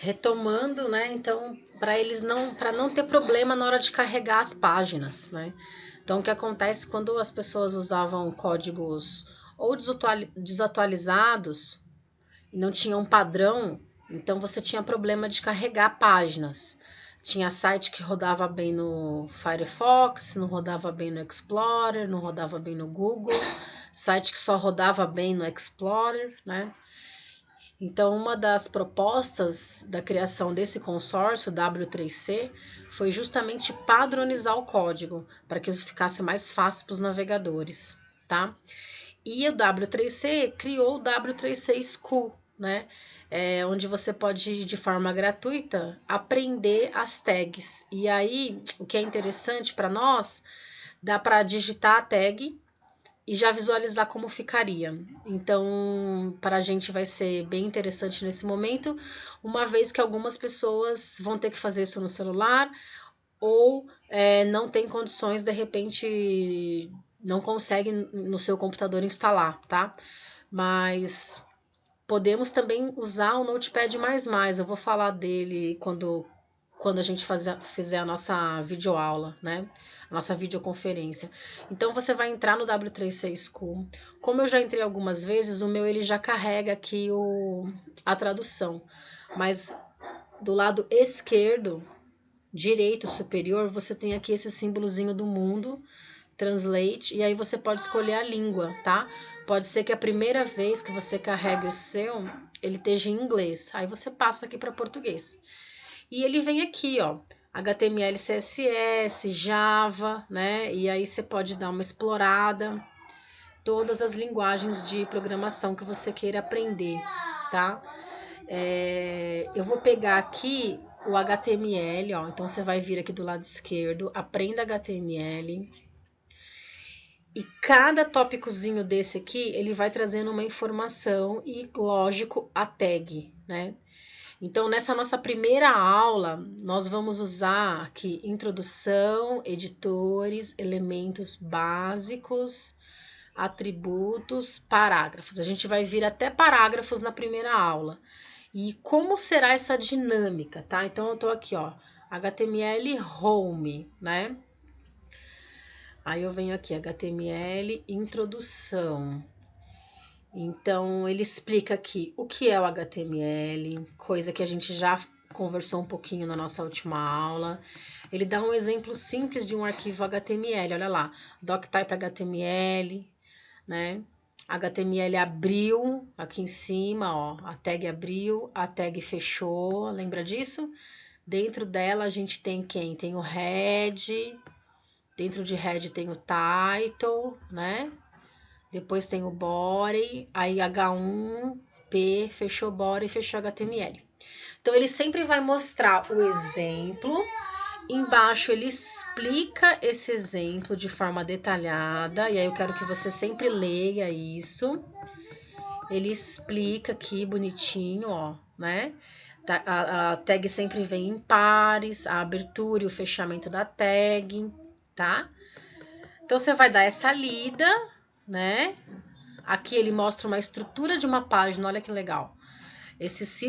Retomando, né? Então, para não ter problema na hora de carregar as páginas, né? Então, o que acontece quando as pessoas usavam códigos ou desatualizados e não tinham um padrão, então você tinha problema de carregar páginas. Tinha site que rodava bem no Firefox, não rodava bem no Explorer, não rodava bem no Google, site que só rodava bem no Explorer, né? Então, uma das propostas da criação desse consórcio W3C foi justamente padronizar o código para que isso ficasse mais fácil para os navegadores, tá? E o W3C criou o W3C School, né? Onde você pode, de forma gratuita, aprender as tags. E aí, o que é interessante para nós, dá para digitar a tag e já visualizar como ficaria. Então, para a gente vai ser bem interessante nesse momento, uma vez que algumas pessoas vão ter que fazer isso no celular ou não tem condições, de repente não consegue no seu computador instalar, tá? Mas podemos também usar o Notepad++. Eu vou falar dele quando a gente fizer a nossa videoaula, né? A nossa videoconferência. Então você vai entrar no W3C School. Como eu já entrei algumas vezes, o meu ele já carrega aqui a tradução. Mas do lado esquerdo, direito superior, você tem aqui esse símbolozinho do mundo, Translate, e aí você pode escolher a língua, tá? Pode ser que a primeira vez que você carregue o seu, ele esteja em inglês. Aí você passa aqui para português. E ele vem aqui, ó, HTML, CSS, Java, né? E aí você pode dar uma explorada, todas as linguagens de programação que você queira aprender, tá? Eu vou pegar aqui o HTML, ó. Então você vai vir aqui do lado esquerdo, aprenda HTML. E cada tópicozinho desse aqui, ele vai trazendo uma informação e, lógico, a tag, né? Então, nessa nossa primeira aula, nós vamos usar aqui introdução, editores, elementos básicos, atributos, parágrafos. A gente vai vir até parágrafos na primeira aula. E como será essa dinâmica, tá? Então, eu tô aqui, ó, HTML Home, né? Aí eu venho aqui, HTML Introdução. Então, ele explica aqui o que é o HTML, coisa que a gente já conversou um pouquinho na nossa última aula. Ele dá um exemplo simples de um arquivo HTML, olha lá, doctype HTML, né? HTML abriu, aqui em cima, ó, a tag abriu, a tag fechou, lembra disso? Dentro dela a gente tem quem? Tem o head, dentro de head tem o title, né? Depois tem o body, aí H1, P, fechou body, fechou HTML. Então ele sempre vai mostrar o exemplo. Embaixo ele explica esse exemplo de forma detalhada, e aí eu quero que você sempre leia isso. Ele explica aqui bonitinho, ó, né? A tag sempre vem em pares, a abertura e o fechamento da tag, tá? Então você vai dar essa lida, né? Aqui ele mostra uma estrutura de uma página, olha que legal. Esses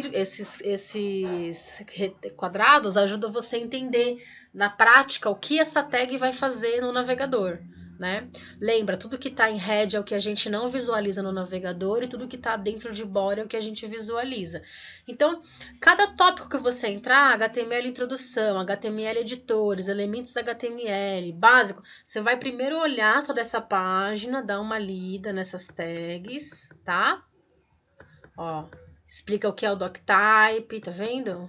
quadrados ajudam você a entender na prática o que essa tag vai fazer no navegador, né? Lembra, tudo que está em head é o que a gente não visualiza no navegador e tudo que está dentro de body é o que a gente visualiza. Então, cada tópico que você entrar, HTML introdução, HTML editores, elementos HTML, básico, você vai primeiro olhar toda essa página, dar uma lida nessas tags, tá? Ó, explica o que é o doctype, tá vendo?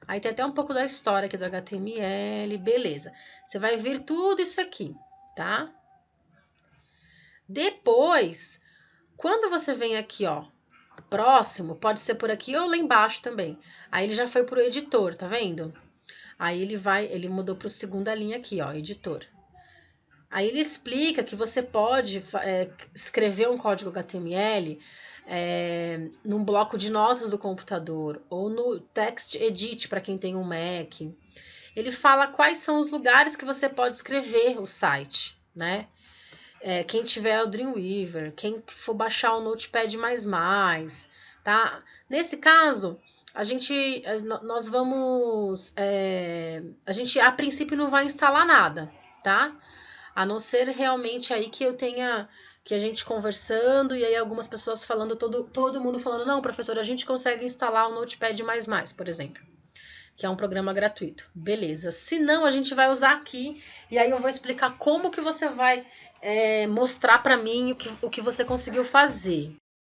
Aí tem até um pouco da história aqui do HTML, beleza. Você vai ver tudo isso aqui, tá? Depois, quando você vem aqui, ó, próximo, pode ser por aqui ou lá embaixo também. Aí ele já foi pro editor, tá vendo? Aí ele mudou pro segunda linha aqui, ó, editor. Aí ele explica que você pode escrever um código HTML num bloco de notas do computador ou no Text Edit para quem tem um Mac. Ele fala quais são os lugares que você pode escrever o site, né? Quem tiver o Dreamweaver, quem for baixar o Notepad++, tá? Nesse caso, nós vamos, a gente a princípio não vai instalar nada, tá? A não ser realmente aí que eu tenha, que a gente conversando e aí algumas pessoas falando, todo mundo falando, não, professor, a gente consegue instalar o Notepad++, por exemplo, que é um programa gratuito. Beleza. Se não, a gente vai usar aqui e aí eu vou explicar como que você vai mostrar para mim o que você conseguiu fazer.